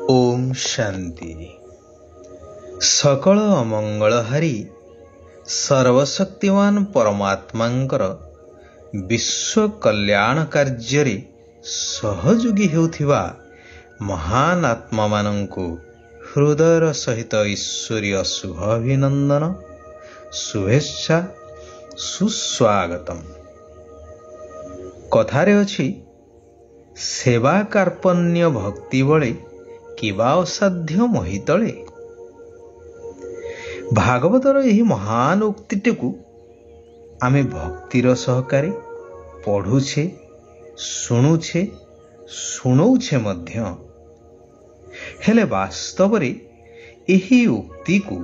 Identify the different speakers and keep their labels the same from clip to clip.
Speaker 1: ओम शांति। सकल अमंगलहारी सर्वशक्तिमान परमात्मांकर विश्व कल्याण कार्य सहयोगी हेउथिबा महान आत्मा मानंकु हृदयर सहित ईश्वरीय शुभाभिनंदन शुभेच्छा सुस्वागतम। कथारे अछि सेवा कार्पण्य भक्ति बळे किबा असाध्य मोहितले। भागवतर एही महान उक्तिटिकु आमे भक्तिर सहकारे पढ़ुछे शुणुछे शुणौछे मध्य। हेले वास्तव रे एही उक्ति को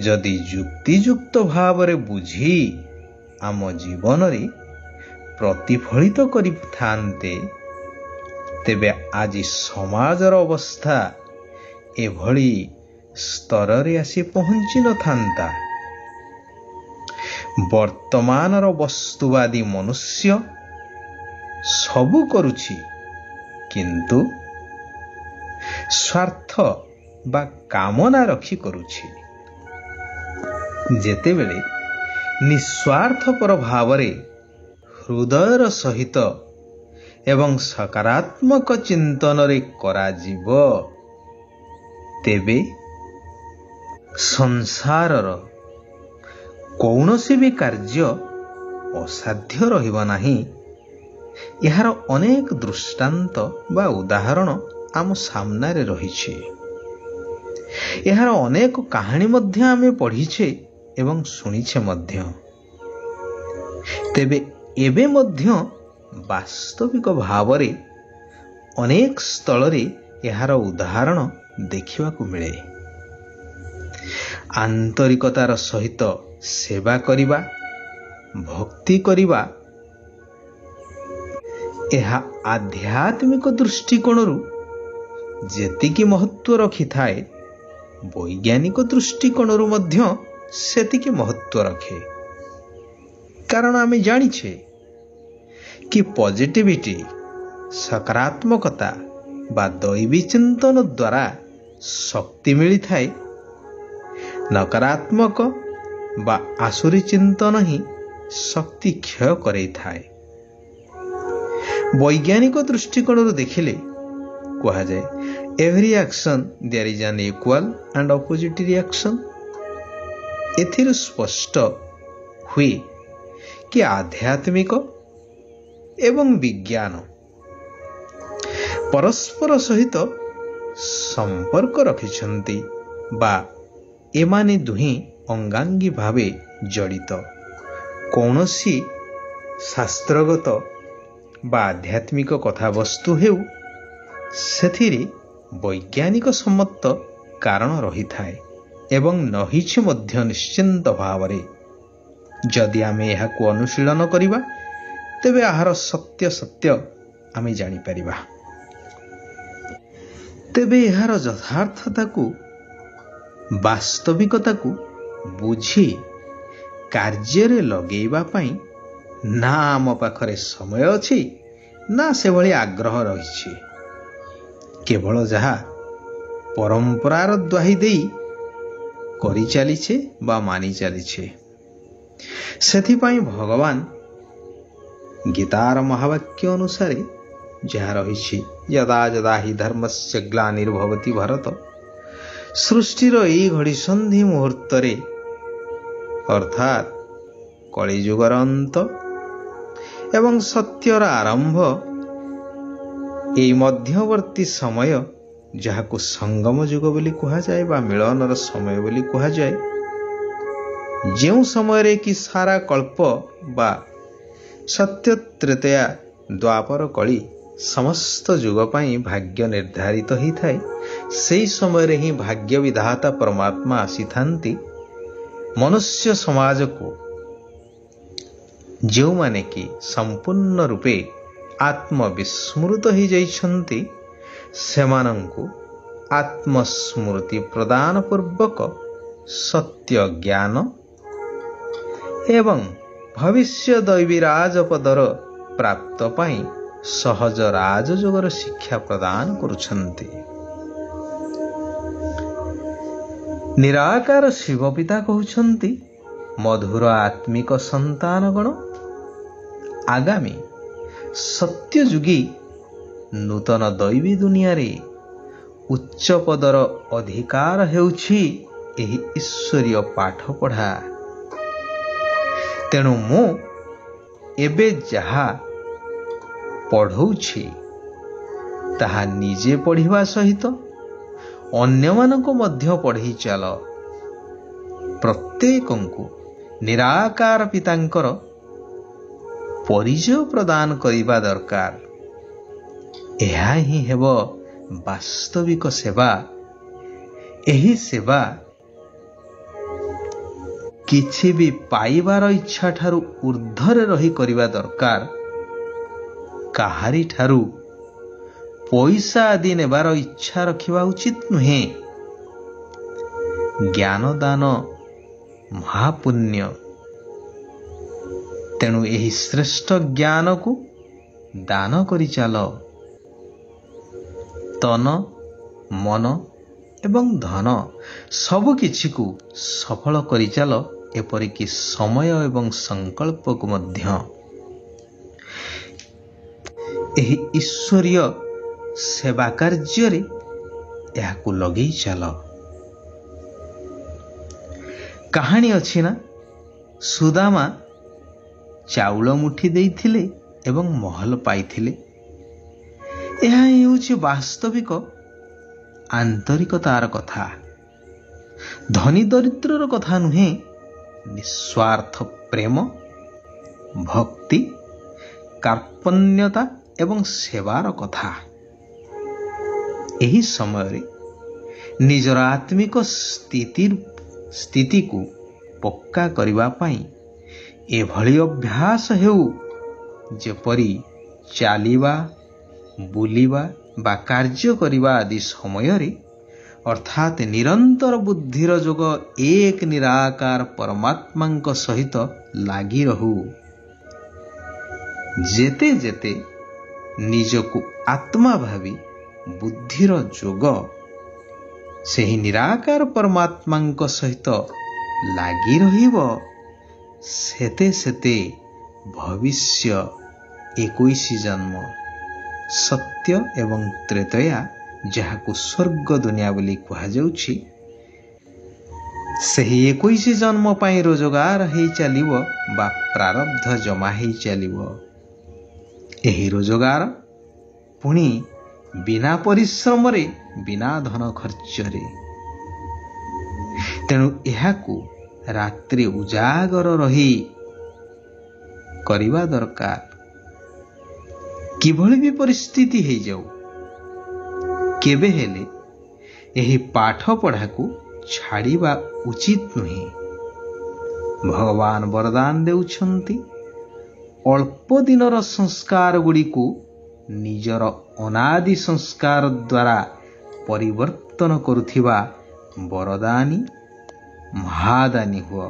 Speaker 1: जदि युक्तियुक्त भावरे बुझी आम जीवन रे प्रतिफलित करिथान्ते तेबे आज समाजर अवस्था एभली स्तर रे आसी पहुंची न थांता। वर्तमानर वस्तुवादी मनुष्य सबु करुछि किंतु स्वार्थ बा कामना रखी करुछि। जेतेबेले निस्वार्थपर भावरे हृदयर सहित एवं सकारात्मक चिंतन रे कराजिब तेबे संसारर कौनसी भी कार्य असाध्य रहिबा नाही। यार अनेक दृष्टांत बा उदाहरण आम सामनारे रहिछे। यार अनेक कहानी मध्य आमे पढ़िछे एवं सुनिछे मध्य। तेबे एबे मध्य वास्तविक भावरे अनेक स्थल रे यार उदाहरण देखिबाकू मिले। आंतरिकतार सहित सेवा करिबा भक्ति करिबा एहा आध्यात्मिक दृष्टिकोणरू जेतिकी महत्व रखी थाए वैज्ञानिक दृष्टिकोणरू मध्य सेतिकी महत्व रखे। कारण आमे जानिछे कि पॉजिटिविटी सकारात्मकता बा दैवी चिंतन द्वारा शक्ति मिली थाए। नकारात्मक बा आसुरी चिंतन ही शक्ति क्षय करे थाए। वैज्ञानिक दृष्टिकोण देखिले कहा जाए every action there is an equal and opposite reaction. एथिर स्पष्ट हुए कि आध्यात्मिक एवं विज्ञान परस्पर सहित संपर्क रखिछन्ति बा एमाने दुही अंगांगी भावे जड़ित। कौनसी शास्त्रगत बा आध्यात्मिक कथा वस्तु हेउ सेथिरे वैज्ञानिक सम्मत कारण रही थाए एवं नहिछि मध्य निश्चिंत भावरे। जदि आमे एहाकु अनुशीलन करिबा तेबे आहार सत्य सत्य आमे जानी परिबा। तेबे एहार यथार्थता को वास्तविकता को बुझी कार्य रे लगेइबा पई ना आम पाखरे समय अछि ना से भली आग्रह रहिछि। केवल जहा परंपरार द्वाही देई करि चलिछे बा मानि चलिछे। सेथिपाई भगवान गीतार महावाक्य अनुसारे जहाँ रही यदा यदा हि धर्मस्य ग्लानिर्भवति भारत सृष्टिर एई घड़ी संधि मुहूर्त अर्थात कलिजुगर अंत एवं सत्यर आरंभ एई मध्यवर्ती समय जहाकु संगम युग बोली कहा जाए बा मिलनर समय बोली कहा जाए। जेउ समय रे कि सारा कल्प बा सत्य तृतीया द्वापर कली समस्त युग पाई भाग्य निर्धारित ही थाए। सेई समय रे ही भाग्य विधाता परमात्मा आसी थांती मनुष्य समाज को जो माने कि संपूर्ण रूपे आत्मविस्मृत ही जाइछन्ति सेमानंकु आत्मस्मृति प्रदान पूर्वक सत्य ज्ञान एवं भविष्य दैवी राजपदर प्राप्त पाई सहज राजयोगर शिक्षा प्रदान करुछन्ति। ନିରାକାର ଶିବ ପିତା କହୁଛନ୍ତି, ମଧୁର ଆତ୍ମିକ ସନ୍ତାନଗଣ, ଆଗାମୀ ସତ୍ୟଯୁଗୀ ନୂତନ ଦୈବୀ ଦୁନିଆରେ ଉଚ୍ଚ ପଦର ଅଧିକାର ହେଉଛି ଏହି ଈଶ୍ୱରୀୟ ପାଠପଢ଼ା। ତେଣୁ ମୁଁ ଏବେ ଯାହା ପଢ଼ଉଛି ତାହା ନିଜେ ପଢ଼ିବା ସହିତ ଅନ୍ୟମାନଙ୍କୁ ମଧ୍ୟ ପଢ଼େଇ ଚାଲ। ପ୍ରତ୍ୟେକଙ୍କୁ ନିରାକାର ପିତାଙ୍କର ପରିଚୟ ପ୍ରଦାନ କରିବା ଦରକାର। ଏହା ହିଁ ହେବ ବାସ୍ତବିକ ସେବା। ଏହି ସେବା କିଛି ବି ପାଇବାର ଇଚ୍ଛା ଠାରୁ ଉର୍ଦ୍ଧ୍ୱରେ ରହି କରିବା ଦରକାର। କାହାରିଠାରୁ ପଇସା ଆଦି ନେବାର ଇଚ୍ଛା ରଖିବା ଉଚିତ ନୁହେଁ। ଜ୍ଞାନ ଦାନ ମହାପୁଣ୍ୟ। ତେଣୁ ଏହି ଶ୍ରେଷ୍ଠ ଜ୍ଞାନକୁ ଦାନ କରି ଚାଲ। ତନ, ମନ ଏବଂ ଧନ ସବୁକିଛିକୁ ସଫଳ କରିଚାଲ, ଏପରିକି ସମୟ ଏବଂ ସଂକଳ୍ପକୁ ମଧ୍ୟ। ଏହି ଈଶ୍ୱରୀୟ ସେବା କାର୍ଯ୍ୟରେ ଏହାକୁ ଲଗେଇ ଚାଲ। କାହାଣୀ ଅଛି ନା, ସୁଦାମା ଚାଉଳ ମୁଠି ଦେଇଥିଲେ ଏବଂ ମହଲ ପାଇଥିଲେ। ଏହା ହେଉଛି ବାସ୍ତବିକ ଆନ୍ତରିକତାର କଥା। ଧନୀ ଦରିଦ୍ରର କଥା ନୁହେଁ, ନିଃସ୍ୱାର୍ଥ ପ୍ରେମ, ଭକ୍ତି, କାର୍ପଣ୍ୟତା ଏବଂ ସେବାର କଥା। ଏହି ସମୟରେ ନିଜର ଆତ୍ମିକ ସ୍ଥିତିକୁ ପକ୍କା କରିବା ପାଇଁ ଏଭଳି ଅଭ୍ୟାସ ହେଉ, ଯେପରି ଚାଲିବା, ବୁଲିବା ବା କାର୍ଯ୍ୟ କରିବା ଆଦି ସମୟରେ, ଅର୍ଥାତ୍ ନିରନ୍ତର ବୁଦ୍ଧିର ଯୋଗ ଏକ ନିରାକାର ପରମାତ୍ମାଙ୍କ ସହିତ ଲାଗି ରହୁ। ଯେତେ ଯେତେ ନିଜକୁ ଆତ୍ମା ଭାବି ବୁଦ୍ଧିର ଯୋଗ ସେହି ନିରାକାର ପରମାତ୍ମାଙ୍କ ସହିତ ଲାଗି ରହିବ, ସେତେ ସେତେ ଭବିଷ୍ୟ 21 ଜନ୍ମ ସତ୍ୟ ଏବଂ ତ୍ରେତୟା, ଯାହାକୁ ସ୍ୱର୍ଗ ଦୁନିଆ ବୋଲି କୁହାଯାଉଛି, ସେହି 21 ଜନ୍ମ ପାଇଁ ରୋଜଗାର ହେଇ ଚାଲିବ ବା ପ୍ରାରବ୍ଧ ଜମା ହେଇ ଚାଲିବ। ଏହି ରୋଜଗାର ପୁଣି ବିନା ପରିଶ୍ରମରେ, ବିନା ଧନ ଖର୍ଚ୍ଚରେ। ତେଣୁ ଏହାକୁ ରାତ୍ରି ଉଜାଗର ରହି କରିବା ଦରକାର। କିଭଳି ବି ପରିସ୍ଥିତି ହେଇଯାଉ, କେବେ ହେଲେ ଏହି ପାଠ ପଢ଼ାକୁ ଛାଡ଼ିବା ଉଚିତ ନୁହେଁ। ଭଗବାନ ବରଦାନ ଦେଉଛନ୍ତି, ଅଳ୍ପ ଦିନର ସଂସ୍କାର ଗୁଡ଼ିକୁ ନିଜର ଅନାଦି ସଂସ୍କାର ଦ୍ୱାରା ପରିବର୍ତ୍ତନ କରୁଥିବା ବରଦାନୀ ମହାଦାନୀ ହୁଅ।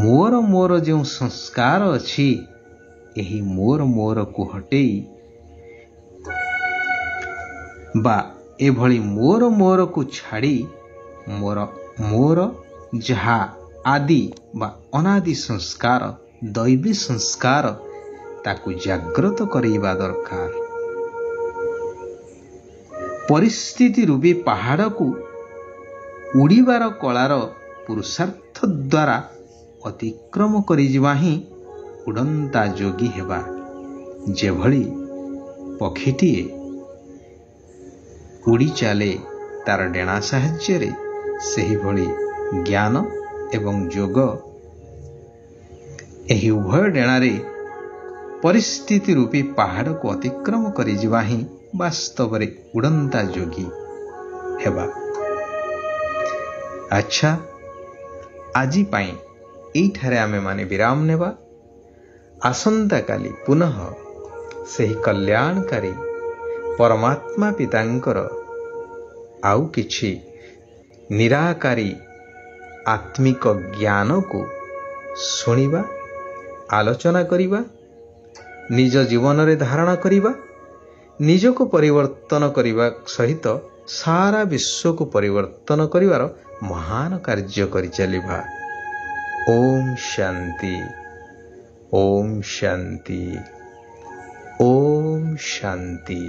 Speaker 1: ମୋର ଯେଉଁ ସଂସ୍କାର ଅଛି, ଏହି ମୋରକୁ ହଟେଇ ବା ଏଭଳି ମୋରକୁ ଛାଡ଼ି ମୋର ଯାହା ଆଦି ବା ଅନାଦି ସଂସ୍କାର, ଦୈବୀ ସଂସ୍କାର, ତାକୁ ଜାଗ୍ରତ କରାଇବା ଦରକାର। ପରିସ୍ଥିତି ରୂପୀ ପାହାଡ଼କୁ ଉଡ଼ିବାର କଳାର ପୁରୁଷାର୍ଥ ଦ୍ୱାରା ଅତିକ୍ରମ କରିଯିବା ହିଁ ଉଡ଼ନ୍ତା ଯୋଗୀ ହେବା। ଯେଭଳି ପକ୍ଷୀଟିଏ ଉଡ଼ି ଚାଲେ ତାର ଡେଣା ସାହାଯ୍ୟରେ, ସେହିଭଳି ଜ୍ଞାନ ଏବଂ ଯୋଗ, ଏହି ଉଭୟ ଡେଣାରେ ପରିସ୍ଥିତି ରୂପୀ ପାହାଡ଼କୁ ଅତିକ୍ରମ କରିଯିବା ହିଁ ବାସ୍ତବରେ ଉଡ଼ନ୍ତା ଯୋଗୀ ହେବା। ଆଚ୍ଛା, ଆଜି ପାଇଁ ଏଇଠାରେ ଆମେମାନେ ବିରାମ ନେବା। ଆସନ୍ତାକାଲି ପୁନଃ ସେହି କଲ୍ୟାଣକାରୀ ପରମାତ୍ମା ପିତାଙ୍କର ଆଉ କିଛି ନିରାକାରୀ ଆତ୍ମିକ ଜ୍ଞାନକୁ ଶୁଣିବା, ଆଲୋଚନା କରିବା, ନିଜ ଜୀବନରେ ଧାରଣ କରିବା, ନିଜକୁ ପରିବର୍ତ୍ତନ କରିବା ସହିତ ସାରା ବିଶ୍ୱକୁ ପରିବର୍ତ୍ତନ କରିବାର ମହାନ କାର୍ଯ୍ୟ କରିଚାଲିବା। ଓମ୍ ଶାନ୍ତି, ଓମ୍ ଶାନ୍ତି, ଓମ୍ ଶାନ୍ତି।